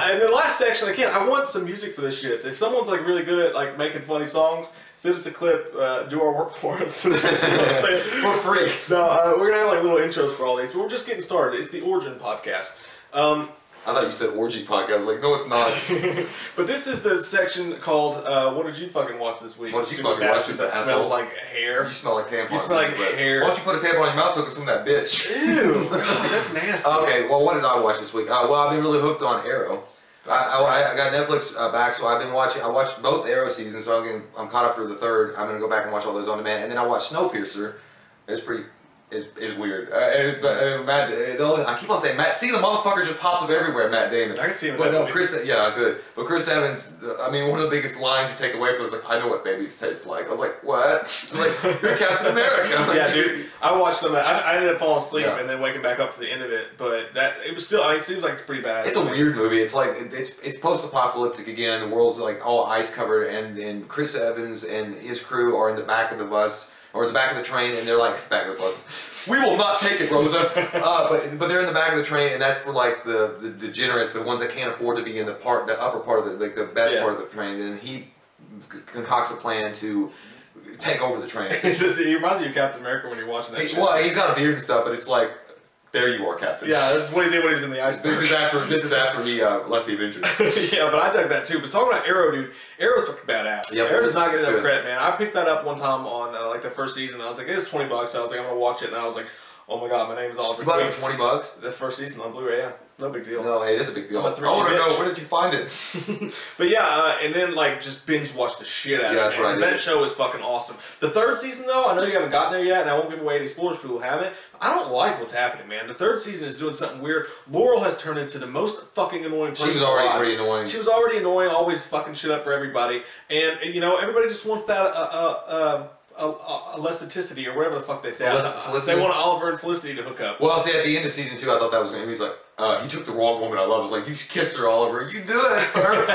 And the last section, again, I want some music for this shit. If someone's like really good at like making funny songs, send us a clip, do our work for us. For free. No, we're gonna have like little intros for all these, but we're just getting started. It's the Origin Podcast. I thought you said orgy podcast. I was like, no, it's not. But this is the section called, what did you fucking watch this week? What did you fucking watch? That smells like hair. You smell like tampon. You smell like hair. Why don't you put a tampon in your mouth so you can smell that bitch? Ew, God, that's nasty. Okay, well, what did I watch this week? Well, I've been really hooked on Arrow. I got Netflix back, so I've been watching. I watched both Arrow seasons, so I'm caught up for the third. I'm gonna go back and watch all those on demand, and then I watched Snowpiercer. It's weird. Matt. I keep on saying Matt. See, the motherfucker just pops up everywhere. Matt Damon. I can see him. But no, Chris. Yeah, good. But Chris Evans. I mean, one of the biggest lines you take away from it is like, "I know what babies taste like." I was like, "What?" I'm like, "You're Captain America." Like, yeah, dude. I watched some of that. I ended up falling asleep and then waking back up for the end of it. But it was still. I mean, it seems like it's pretty bad. It's a weird movie. It's like it's post-apocalyptic again. The world's like all ice covered, and Chris Evans and his crew are in the back of the bus. Or the back of the train, and they're like, back of the bus. We will not take it, Rosa. But they're in the back of the train, and that's for like the degenerates, the ones that can't afford to be in the upper part of the best part of the train. And he concocts a plan to take over the train. He reminds you of Captain America when you're watching that. Well, he's got a beard and stuff, but it's like, there you are, Captain. Yeah, that's what he did when he was in the iceberg. This is after he left the Avengers. Yeah, but I dug that too. But talking about Arrow, dude, Arrow's fucking badass. Yep, Arrow does not get enough credit, man. I picked that up one time on like the first season. I was like, it was $20. I was like, I'm gonna watch it, and I was like, oh my god, my name's Oliver. You bought it for $20? The first season on Blu-ray, yeah. No big deal. No, it is a big deal. I want to know, where did you find it? But yeah, and then like just binge watch the shit out of it. That's what I did. That show is fucking awesome. The third season though, I know you haven't gotten there yet, and I won't give away any spoilers for people who haven't. I don't like what's happening, man. The third season is doing something weird. Laurel has turned into the most fucking annoying person. She was already pretty annoying. She was already annoying, always fucking shit up for everybody. And you know, everybody just wants that elasticity or whatever the fuck they say. They want Oliver and Felicity to hook up. Well, see, at the end of season 2, I thought that was going to be, he's like, you took the wrong woman I love. I was like, you kissed her, Oliver. You do that for her.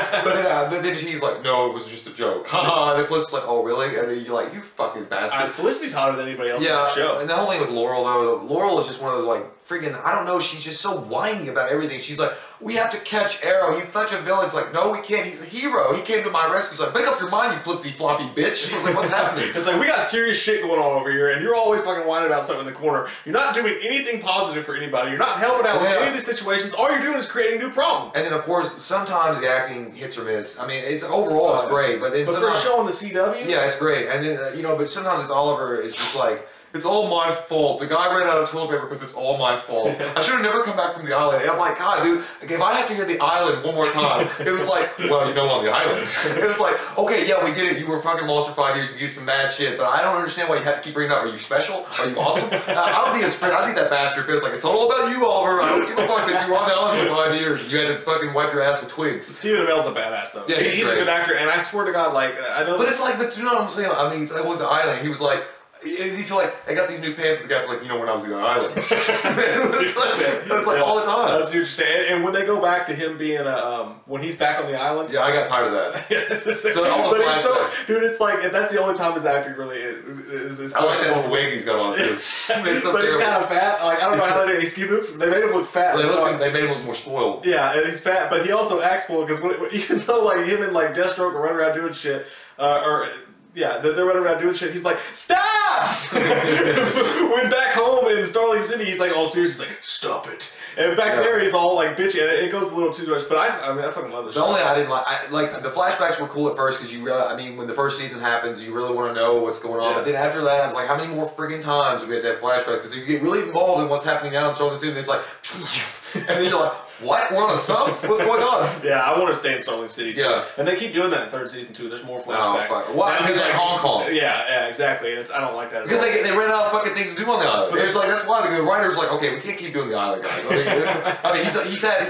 but then he's like, no, it was just a joke. Haha. And then Felicity's like, oh, really? And then you're like, you fucking bastard. Felicity's hotter than anybody else on the show. And the whole thing with Laurel, though, Laurel is just one of those, like, freaking, I don't know, she's just so whiny about everything. She's like, we have to catch Arrow. He's such a villain. It's like, no, we can't. He's a hero. He came to my rescue. He's like, make up your mind, you flippy floppy bitch. I was like, what's happening? It's like, we got serious shit going on over here, and you're always fucking whining about something in the corner. You're not doing anything positive for anybody. You're not helping out with any of these situations. All you're doing is creating new problems. And then, of course, sometimes the acting hits or miss. I mean, it's overall it's great, but then for a show on the CW? Yeah, it's great. And then, you know, but sometimes it's Oliver, it's just like, it's all my fault. The guy ran out of toilet paper because it's all my fault. I should have never come back from the island. And I'm like, God, dude, if I have to hear the island one more time, it was like, well, you know, on the island. It was like, okay, yeah, we get it. You were fucking lost for 5 years. You used some mad shit, but I don't understand why you have to keep bringing it up. Are you special? Are you awesome? I would be his friend. I'd be that bastard because like, it's all about you, Oliver. I don't give a fuck that you were on the island for 5 years and you had to fucking wipe your ass with twigs. Stephen Amell's a badass, though. Yeah, he's a good actor, and I swear to God, like, I know. But it's like, but you know what I'm saying? I mean, it was the island. He was like, you feel like I got these new pants, and the guy's like, you know, when I was in the island. It's like all the time. That's what you're saying. And when they go back to him being when he's back on the island. Yeah, I got tired of that. So dude, it's like that's the only time his acting really is I wish that little wig he's got on too. But he's kind of fat. Like I don't know how they made him look fat. They made him look more spoiled. Yeah, and he's fat, but he also acts spoiled because even though like him and like Deathstroke are running around doing shit, yeah, they're running around doing shit. He's like, stop! When back home in Starling City, he's like all serious. He's like, stop it. And back there, he's all like bitchy. And it goes a little too much. But I mean, I fucking love this show. The only I didn't like the flashbacks were cool at first because you really, I mean, when the first season happens, you really want to know what's going on. But then after that, I was like, how many more friggin' times do we have to have flashbacks? Because you get really involved in what's happening now in Starling City, and it's like, and then you're like, what? We're on a sub? What's going on? Yeah, I want to stay in Starling City too. Yeah. And they keep doing that in third season too. There's more flashbacks. Oh, fuck. Why? Because like Hong Kong. Yeah, exactly. And I don't like that. Because they ran out of fucking things to do on the island. But it's like that's why the writer's like, okay, we can't keep doing the island, guys. I mean he's had a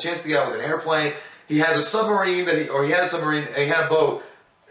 chance to get out with an airplane. He has a submarine he had a submarine and he had a boat.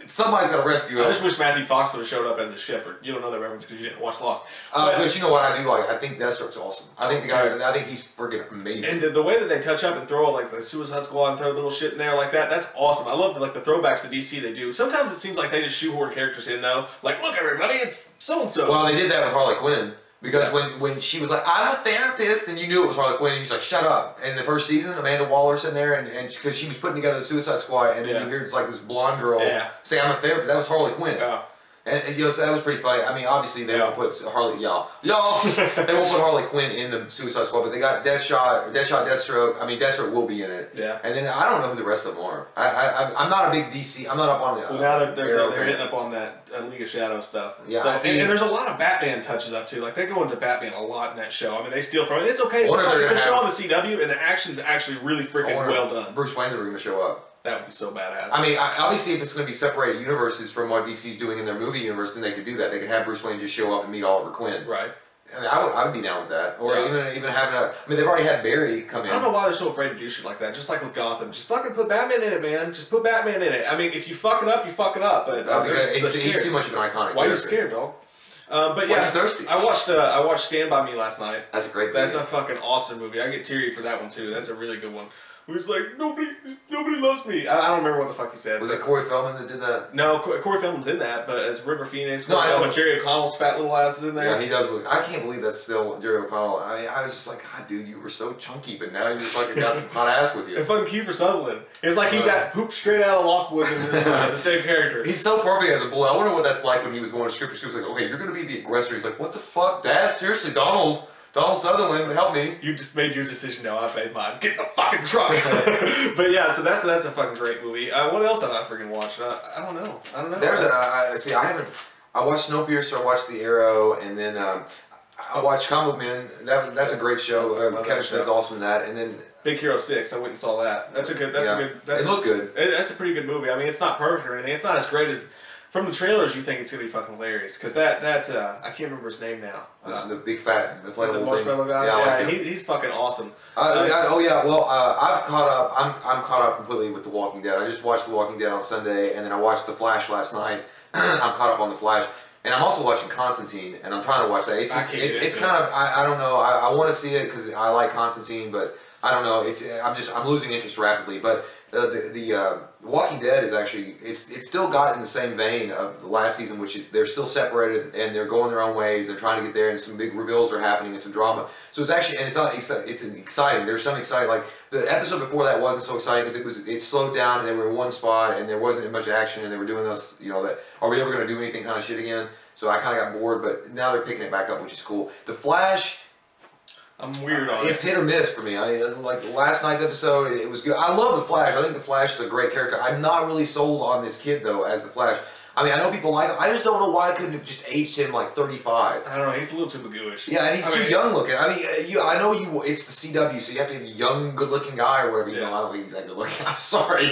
Somebody's got to rescue him. I just wish Matthew Fox would have showed up as a shepherd. You don't know that reference because you didn't watch Lost. But you know what I do like? I think Deathstroke's awesome. I think the guy. I think he's friggin' amazing. And the way that they touch up and throw like the Suicide Squad and throw little shit in there like that's awesome. I love the throwbacks to DC they do. Sometimes it seems like they just shoehorn characters in though. Like, look everybody, it's so and so. Well, they did that with Harley Quinn. Because when she was like, I'm a therapist, and you knew it was Harley Quinn, and he's like, shut up. And the first season, Amanda Waller sitting there, and because she was putting together the Suicide Squad, and then you hear it's like this blonde girl say, I'm a therapist. That was Harley Quinn. Yeah. And you know, so that was pretty funny. I mean, obviously they won't put Harley, they won't put Harley Quinn in the Suicide Squad, but they got Deathstroke. I mean, Deathstroke will be in it. Yeah. And then I don't know who the rest of them are. I'm not a big DC. I'm not up on the. Well, now they're hitting up on that League of Shadows stuff. Yeah. So, and there's a lot of Batman touches up too. Like they go into Batman a lot in that show. I mean, they steal from it. It's okay. It's a show on the CW, and the action's actually really freaking well done. Bruce Wayne's ever going to show up. That would be so badass. I mean, obviously, if it's going to be separated universes from what DC's doing in their movie universe, then they could do that. They could have Bruce Wayne just show up and meet Oliver Queen. Right. I mean, I would be down with that. Or even having a... I mean, they've already had Barry come in. I don't know why they're so afraid to do shit like that. Just like with Gotham. Just fucking put Batman in it, man. Just put Batman in it. I mean, if you fuck it up, you fuck it up. But he's too much of an iconic Why are you scared, dog? But yeah, thirsty. I watched Stand By Me last night. That's a great movie. That's a fucking awesome movie. I get teary for that one too. That's a really good one. He was like, nobody loves me. I don't remember what the fuck he said. Was it Corey Feldman that did that? No, Corey Feldman's in that, but it's River Phoenix. No, Jerry O'Connell's fat little ass is in there. Yeah, he does look. I can't believe that's still Jerry O'Connell. I mean, I was just like, God, dude, you were so chunky, but now you fucking got some hot ass with you. And fucking Kiefer Sutherland. It's like he got pooped straight out of Lost Boys in this movie. It's the same character. He's so perfect as a bully. I wonder what that's like when he was going to stripper school. He was like, okay, you're going to be the aggressor. He's like, what the fuck, Dad? Seriously, Donald Sutherland, help me. You just made your decision now. I made mine. Get in the fucking truck. But yeah, so that's a fucking great movie. What else have I freaking watched? I don't know. There's I watched Snowpiercer, I watched The Arrow, and then I watched Comic Man. That's a great show. Kevin Smith's awesome in that. And then Big Hero 6, I went and saw that. It looked good. That's a pretty good movie. I mean, it's not perfect or anything. It's not as great as... From the trailers, you think it's gonna be fucking hilarious because that I can't remember his name now. This is the big fat the marshmallow guy. Yeah, he's fucking awesome. Well, I've caught up. I'm caught up completely with The Walking Dead. I just watched The Walking Dead on Sunday, and then I watched The Flash last night. I'm caught up on The Flash, and I'm also watching Constantine, and I'm trying to watch that. It's kind of I don't know. I want to see it because I like Constantine, but I don't know. I'm losing interest rapidly, but. The Walking Dead is actually it's still got in the same vein of the last season, which is they're still separated and they're going their own ways. They're trying to get there, and some big reveals are happening and some drama. So it's actually it's exciting. There's some exciting, like the episode before that wasn't so exciting because it slowed down and they were in one spot and there wasn't much action and they were doing this, you know, that are we ever going to do anything kind of shit again? So I kind of got bored, but now they're picking it back up, which is cool. The Flash. I'm weird on it. It's hit or miss for me. Like last night's episode, it was good. I love the Flash. I think the Flash is a great character. I'm not really sold on this kid though as the Flash. I mean, I know people like him. I just don't know why I couldn't have just aged him like 35. I don't know. He's a little too bagooish. Yeah, and he's too young looking. I mean, I know it's the CW, so you have to have a young, good-looking guy or whatever. You know, I don't think he's that good-looking. I'm sorry,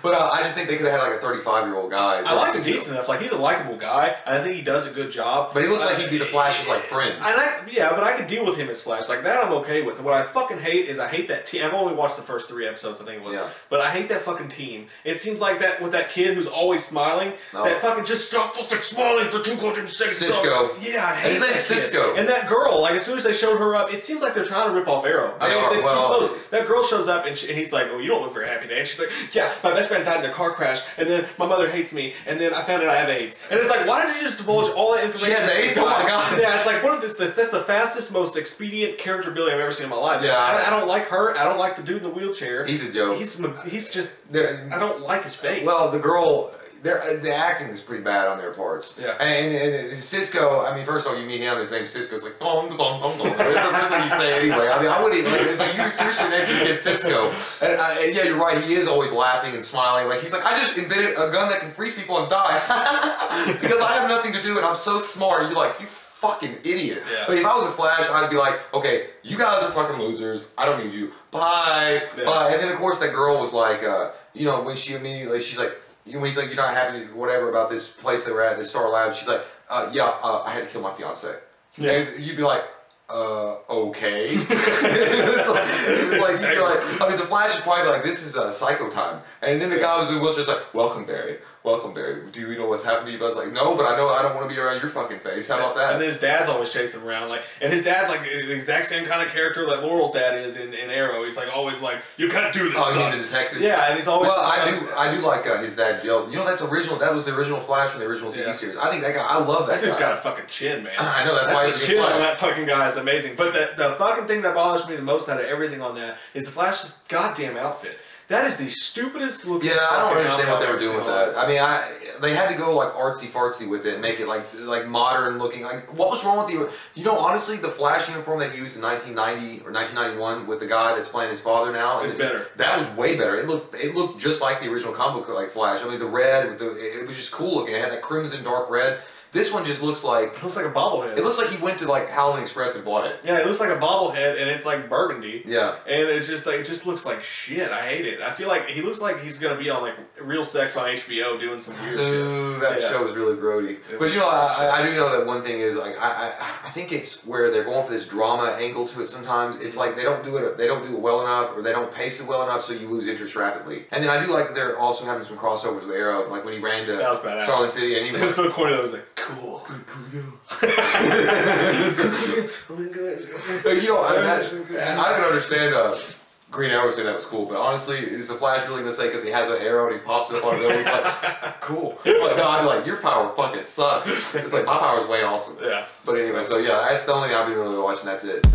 but I just think they could have had like a 35-year-old guy. I like him decent enough. Like he's a likable guy, and I think he does a good job. But he looks like he'd be the Flash's like friend. But I could deal with him as Flash. Like that, I'm okay with. What I fucking hate is I hate that team. I've only watched the first 3 episodes, I think it was. Yeah. But I hate that fucking team. It seems like that with that kid who's always smiling. That fucking just stop fucking smiling for 2 goddamn seconds. Cisco. Yeah, I hate his name's Cisco. And that girl, like as soon as they showed her up, it seems like they're trying to rip off Arrow. I mean, it's too close. That girl shows up and he's like, "Oh, you don't look very happy today." And she's like, "Yeah, my best friend died in a car crash, and then my mother hates me, and then I found out I have AIDS." And it's like, why did you just divulge all that information? She has AIDS. Oh my god. Yeah, it's like, what is this? That's the fastest, most expedient character building I've ever seen in my life. Yeah, I don't like her. I don't like the dude in the wheelchair. He's a joke. He's just. I don't like his face. Well, the girl. The acting is pretty bad on their parts. Yeah. And Cisco, I mean, first of all, you meet him, his name's Cisco. It's like, dong, dong, dong, dong. That's the first thing you say anyway. I mean, I wouldn't, like, it's like, you seriously named your kid Cisco. And yeah, you're right, he is always laughing and smiling. Like, he's like, I just invented a gun that can freeze people and die. Because I have nothing to do and I'm so smart. And you're like, you fucking idiot. Yeah. But if I was a Flash, I'd be like, okay, you guys are fucking losers. I don't need you. Bye. Yeah. Bye. And then, of course, that girl was like, you know, when she immediately, she's like, when he's like, you're not happy, whatever, about this place they were at, this Star Labs, she's like, I had to kill my fiance. Yeah. And you'd be like, okay. it's like, I mean, the Flash is probably like, this is psycho time. And then the guy was in the wheelchair, like, welcome, Barry. Buckleberry, do you know what's happened to you? But I was like, no, but I know I don't want to be around your fucking face. How about that? And then his dad's always chasing him around, like, and his dad's like the exact same kind of character that Laurel's dad is in Arrow. He's like always like, you can't do this. Oh, son. you mean the detective? Yeah, and he's always. Well, I do like his dad, Jill. You know, that's original. That was the original Flash from the original TV series. I think that guy. I love that. That dude's guy. got a fucking chin, man. I know that's why the chin on that fucking guy is amazing. But the fucking thing that bothers me the most out of everything on that is the Flash's goddamn outfit. That is the stupidest looking. Yeah, I don't understand what they were doing with that. I mean, they had to go like artsy fartsy with it and make it like modern looking. Like, what was wrong with the? You know, honestly, the Flash uniform they used in 1990 or 1991 with the guy that's playing his father now is better. That was way better. It looked just like the original comic book like Flash. I mean, the red, it was just cool looking. It had that crimson dark red. This one just looks like... It looks like a bobblehead. It looks like he went to like Howling Express and bought it. Yeah, it looks like a bobblehead and it's like burgundy. Yeah. And it's just like, it just looks like shit. I hate it. I feel like he looks like he's going to be on like Real Sex on HBO doing some weird shit. That show was really grody. But you know, I do know that one thing is like, I think it's where they're going for this drama angle to it sometimes. It's like they don't do it well enough or they don't pace it well enough so you lose interest rapidly. And then I do like that they're also having some crossovers with Arrow. Like when he ran to Starling City and he was so corny that was like, cool. You know, I can understand Green Arrow saying that was cool, but honestly, is the Flash really gonna say because he has an arrow and he pops it up on a building? He's like, cool. But no, I'm like, your power fucking sucks. It's like my power is way awesome. Yeah. But anyway, so yeah, that's the only thing I've been really watching. That's it.